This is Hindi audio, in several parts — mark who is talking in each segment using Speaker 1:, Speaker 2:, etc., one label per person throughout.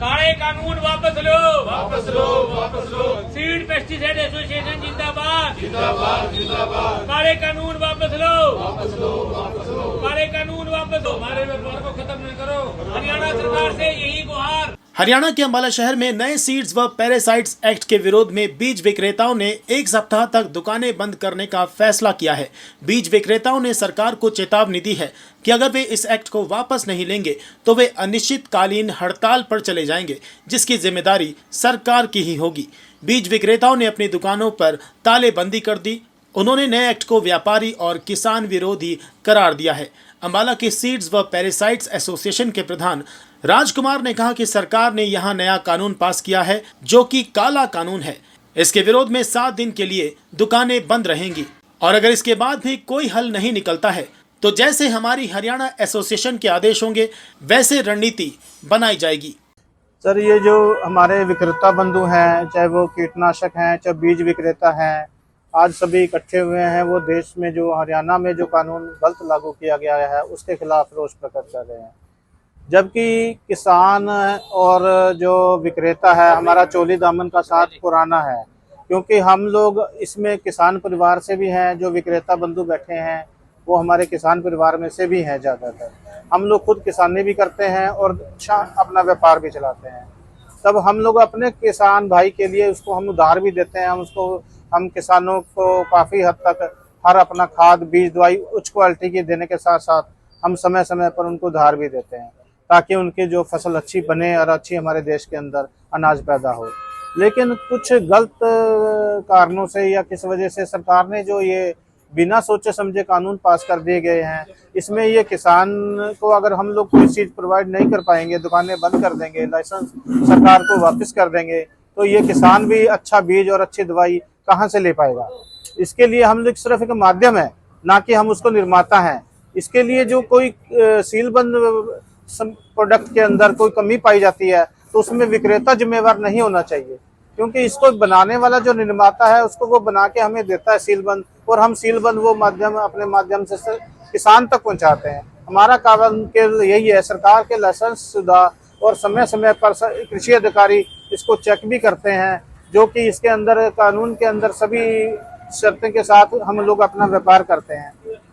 Speaker 1: काले कानून वापस लो,
Speaker 2: वापस लो, वापस लो।
Speaker 1: सीड पेस्टिसाइड एसोसिएशन जिंदाबाद,
Speaker 2: जिंदाबाद, जिंदाबाद।
Speaker 1: काले कानून वापस लो,
Speaker 2: वापस लो, वापस लो।
Speaker 1: काले कानून वापस लो, हमारे व्यापार को खत्म नहीं करो। हरियाणा सरकार से यही गुहार।
Speaker 3: हरियाणा के अंबाला शहर में नए सीड्स व पैरासाइट्स एक्ट के विरोध में बीज विक्रेताओं ने एक सप्ताह तक दुकानें बंद करने का फैसला किया है। बीज विक्रेताओं ने सरकार को चेतावनी दी है कि अगर वे इस एक्ट को वापस नहीं लेंगे तो वे अनिश्चितकालीन हड़ताल पर चले जाएंगे, जिसकी जिम्मेदारी सरकार की ही होगी। बीज विक्रेताओं ने अपनी दुकानों पर तालेबंदी कर दी। उन्होंने नए एक्ट को व्यापारी और किसान विरोधी करार दिया है। अंबाला के सीड्स व पैरासाइट्स एसोसिएशन के प्रधान राजकुमार ने कहा कि सरकार ने यहां नया कानून पास किया है जो कि काला कानून है। इसके विरोध में 7 दिन के लिए दुकानें बंद रहेंगी और अगर इसके बाद भी कोई हल नहीं निकलता है तो जैसे हमारी हरियाणा एसोसिएशन के आदेश होंगे वैसे रणनीति बनाई जाएगी।
Speaker 4: सर, ये जो हमारे विक्रेता बंधु हैं, चाहे वो कीटनाशक हैं, चाहे बीज विक्रेता हैं, आज सभी इकट्ठे हुए हैं। वो देश में जो हरियाणा में जो कानून गलत लागू किया गया है उसके खिलाफ रोष प्रकट कर रहे हैं। जबकि किसान और जो विक्रेता है हमारा चोली दामन का साथ पुराना है, क्योंकि हम लोग इसमें किसान परिवार से भी हैं। जो विक्रेता बंधु बैठे हैं वो हमारे किसान परिवार में से भी हैं ज़्यादातर। हम लोग खुद किसानी भी करते हैं और अच्छा अपना व्यापार भी चलाते हैं। तब हम लोग अपने किसान भाई के लिए उसको हम उधार भी देते हैं। हम किसानों को काफ़ी हद तक हर अपना खाद बीज दवाई उच्च क्वालिटी की देने के साथ साथ हम समय समय पर उनको उधार भी देते हैं ताकि उनकी जो फसल अच्छी बने और अच्छी हमारे देश के अंदर अनाज पैदा हो। लेकिन कुछ गलत कारणों से या किस वजह से सरकार ने जो ये बिना सोचे समझे कानून पास कर दिए गए हैं, इसमें ये किसान को अगर हम लोग कोई चीज़ प्रोवाइड नहीं कर पाएंगे, दुकानें बंद कर देंगे, लाइसेंस सरकार को वापस कर देंगे, तो ये किसान भी अच्छा बीज और अच्छी दवाई कहाँ से ले पाएगा। इसके लिए हम लोग सिर्फ एक माध्यम है, ना कि हम उसको निर्माता हैं। इसके लिए जो कोई सीलबंद प्रोडक्ट के अंदर कोई कमी पाई जाती है तो उसमें विक्रेता जिम्मेवार नहीं होना चाहिए, क्योंकि इसको बनाने वाला जो निर्माता है उसको वो बना के हमें देता है सीलबंद, और हम सीलबंद वो माध्यम अपने माध्यम से किसान तक पहुंचाते हैं। हमारा काम के यही है, सरकार के लाइसेंस शुदा और समय समय पर कृषि अधिकारी इसको चेक भी करते हैं, जो कि इसके अंदर कानून के अंदर सभी शर्तों के साथ हम लोग अपना व्यापार करते हैं।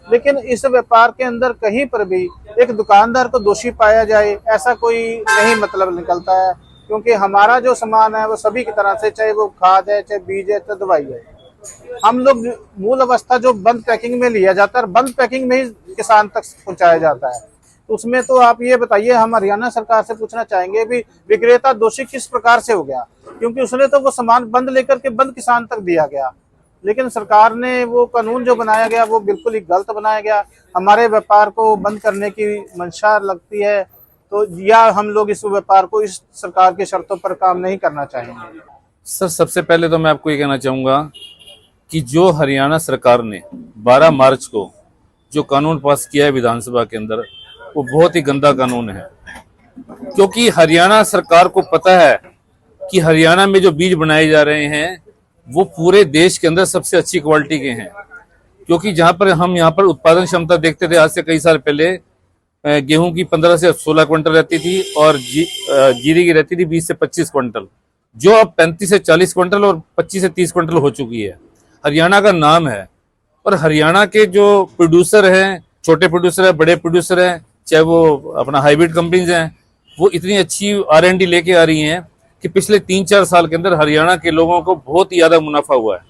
Speaker 4: लेकिन इस व्यापार के अंदर कहीं पर भी एक दुकानदार को दोषी पाया जाए ऐसा कोई नहीं मतलब निकलता है, क्योंकि हमारा जो सामान है वो सभी की तरह से, चाहे वो खाद है, चाहे बीज है, चाहे दवाई है, हम लोग मूल अवस्था जो बंद पैकिंग में लिया जाता है, बंद पैकिंग में ही किसान तक पहुंचाया जाता है। तो उसमें तो आप ये बताइए, हम हरियाणा सरकार से पूछना चाहेंगे भी विक्रेता दोषी किस प्रकार से हो गया, क्योंकि उसने तो वो सामान बंद लेकर के बंद किसान तक दिया गया। लेकिन सरकार ने वो कानून जो बनाया गया वो बिल्कुल ही गलत बनाया गया। हमारे व्यापार को बंद करने की मंशा लगती है तो या हम लोग इस व्यापार को इस सरकार की शर्तों पर काम नहीं करना चाहेंगे।
Speaker 5: सर, सबसे पहले तो मैं आपको ये कहना चाहूँगा कि जो हरियाणा सरकार ने 12 मार्च को जो कानून पास किया है विधानसभा के अंदर, वो बहुत ही गंदा कानून है। क्योंकि हरियाणा सरकार को पता है कि हरियाणा में जो बीज बनाए जा रहे हैं वो पूरे देश के अंदर सबसे अच्छी क्वालिटी के हैं। क्योंकि जहाँ पर हम यहाँ पर उत्पादन क्षमता देखते थे आज से कई साल पहले, गेहूं की 15 से 16 क्विंटल रहती थी और जीरी की रहती थी 20 से 25 क्विंटल, जो अब 35 से 40 क्विंटल और 25 से 30 क्विंटल हो चुकी है। हरियाणा का नाम है, और हरियाणा के जो प्रोड्यूसर हैं, छोटे प्रोड्यूसर हैं, बड़े प्रोड्यूसर हैं, चाहे वो अपना हाइब्रिड कंपनीज हैं, वो इतनी अच्छी R&D लेके आ रही हैं कि पिछले 3-4 साल के अंदर हरियाणा के लोगों को बहुत ही ज्यादा मुनाफा हुआ है।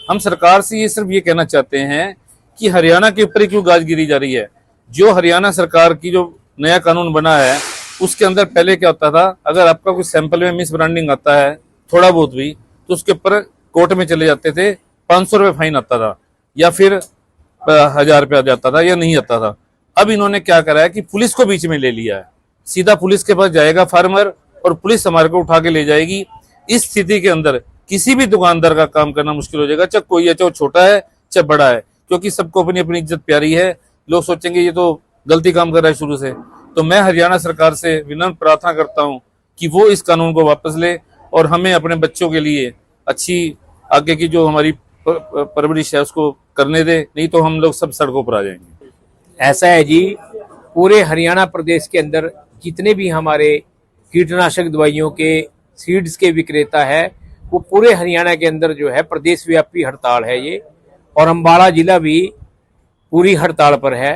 Speaker 5: हम सरकार से ये सिर्फ ये कहना चाहते हैं कि हरियाणा के ऊपर ही क्यों गाज गिरी जा रही है। जो हरियाणा सरकार की जो नया कानून बना है उसके अंदर पहले क्या होता था, अगर आपका कोई सैंपल में मिस ब्रांडिंग आता है थोड़ा बहुत भी, तो उसके ऊपर कोर्ट में चले जाते थे, 500 रुपये फाइन आता था या फिर 1000 रुपया जाता था या नहीं आता था। अब इन्होंने क्या करा है कि पुलिस को बीच में ले लिया है। सीधा पुलिस के पास जाएगा फार्मर और पुलिस हमारे को उठा के ले जाएगी। इस स्थिति के अंदर किसी भी दुकानदार का काम करना मुश्किल हो जाएगा, चाहे कोई है, चाहे छोटा है, चाहे बड़ा है, क्योंकि सबको अपनी अपनी इज्जत प्यारी है। लोग सोचेंगे ये तो गलती काम कर रहा है शुरू से। तो मैं हरियाणा सरकार से विनम्र प्रार्थना करता हूं कि वो इस कानून को वापस ले और हमें अपने बच्चों के लिए अच्छी आगे की जो हमारी परवरिश है उसको करने दे, नहीं तो हम लोग सब सड़कों पर आ जाएंगे।
Speaker 6: ऐसा है जी, पूरे हरियाणा प्रदेश के अंदर जितने भी हमारे कीटनाशक दवाइयों के सीड्स के विक्रेता है, वो पूरे हरियाणा के अंदर जो है प्रदेश व्यापी हड़ताल है ये, और अम्बाला जिला भी पूरी हड़ताल पर है।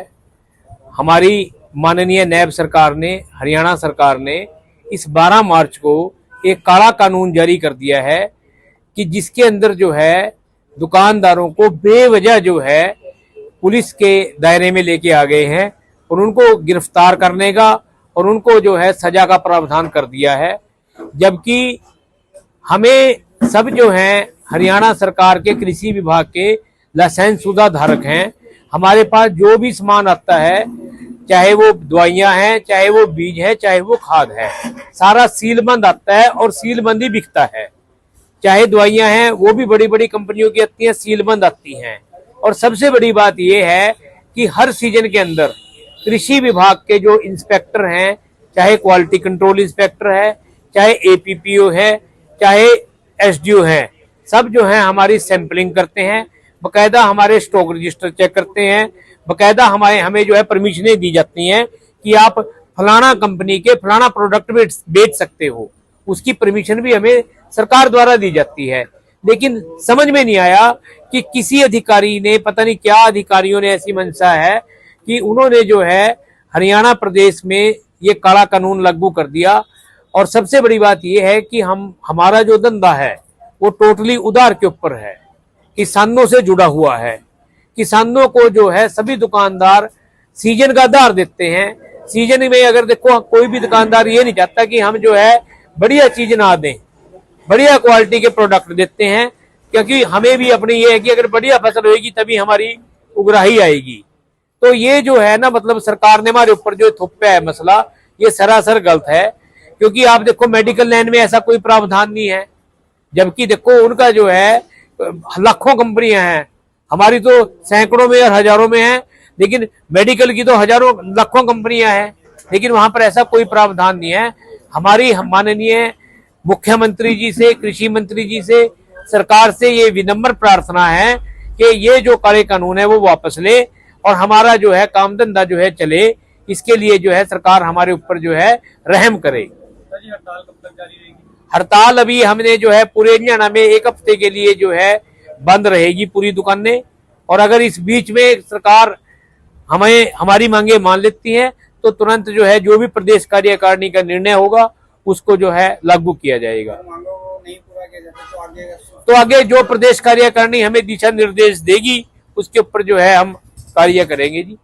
Speaker 6: हमारी माननीय नायब सरकार ने, हरियाणा सरकार ने इस 12 मार्च को एक काला कानून जारी कर दिया है कि जिसके अंदर जो है दुकानदारों को बेवजह जो है पुलिस के दायरे में लेके आ गए हैं और उनको गिरफ्तार करने का और उनको जो है सजा का प्रावधान कर दिया है। जबकि हमें सब जो हैं हरियाणा सरकार के कृषि विभाग के लाइसेंस शुदा धारक हैं, हमारे पास जो भी सामान आता है, चाहे वो दवाइयां हैं, चाहे वो बीज है, चाहे वो खाद है, सारा सीलबंद आता है और सीलबंद ही बिकता है। चाहे दवाइयां हैं वो भी बड़ी बड़ी कंपनियों की आती हैं, सीलबंद आती हैं। और सबसे बड़ी बात यह है कि हर सीजन के अंदर कृषि विभाग के जो इंस्पेक्टर हैं, चाहे क्वालिटी कंट्रोल इंस्पेक्टर है, चाहे एपीपीओ है, चाहे एसडीओ है, सब जो है हमारी सैंपलिंग करते हैं, बकायदा हमारे स्टॉक रजिस्टर चेक करते हैं, बकायदा हमें जो है परमिशनें दी जाती हैं कि आप फलाना कंपनी के फलाना प्रोडक्ट बेच सकते हो, उसकी परमिशन भी हमें सरकार द्वारा दी जाती है। लेकिन समझ में नहीं आया कि किसी अधिकारी ने, पता नहीं क्या अधिकारियों ने ऐसी मंशा है कि उन्होंने जो है हरियाणा प्रदेश में ये काला कानून लागू कर दिया। और सबसे बड़ी बात यह है कि हमारा जो धंधा है वो टोटली उधार के ऊपर है, किसानों से जुड़ा हुआ है। किसानों को जो है सभी दुकानदार सीजन का आधार देते हैं। सीजन में अगर देखो कोई भी दुकानदार ये नहीं चाहता कि हम जो है बढ़िया चीज ना दें, बढ़िया क्वालिटी के प्रोडक्ट देते हैं, क्योंकि हमें भी अपनी ये है कि अगर बढ़िया फसल होगी तभी हमारी उगराही आएगी। तो ये जो है ना, मतलब सरकार ने हमारे ऊपर जो थोपा है मसला, ये सरासर गलत है। क्योंकि आप देखो मेडिकल लाइन में ऐसा कोई प्रावधान नहीं है, जबकि देखो उनका जो है लाखों कंपनियां हैं, हमारी तो सैकड़ों में और हजारों में है, लेकिन मेडिकल की तो हजारों लाखों कंपनियां हैं, लेकिन वहां पर ऐसा कोई प्रावधान नहीं है। हमारी माननीय मुख्यमंत्री जी से, कृषि मंत्री जी से, सरकार से ये विनम्र प्रार्थना है कि ये जो काले कानून है वो वापस ले और हमारा जो है काम धंधा जो है चले। इसके लिए जो है सरकार हमारे ऊपर जो है रहम करे।
Speaker 1: हड़ताल कब तक जारी रहेगी?
Speaker 6: हड़ताल अभी हमने जो है पूरे हरियाणा में 1 हफ्ते के लिए जो है बंद रहेगी पूरी दुकानें। और अगर इस बीच में सरकार हमारी मांगे मान लेती है तो तुरंत जो है जो भी प्रदेश कार्यकारिणी का निर्णय होगा उसको जो है लागू किया जाएगा। तो आगे जो प्रदेश कार्यकारिणी हमें दिशा निर्देश देगी उसके ऊपर जो है हम कार्य करेंगे जी।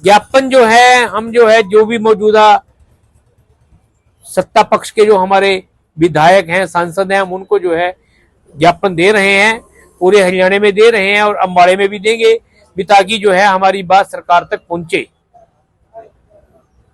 Speaker 6: ज्ञापन जो है हम जो है जो भी मौजूदा सत्ता पक्ष के जो हमारे विधायक हैं, सांसद हैं, हम उनको जो है ज्ञापन दे रहे हैं, पूरे हरियाणा में दे रहे हैं और अम्बाड़े में भी देंगे भी, ताकि जो है हमारी बात सरकार तक पहुंचे।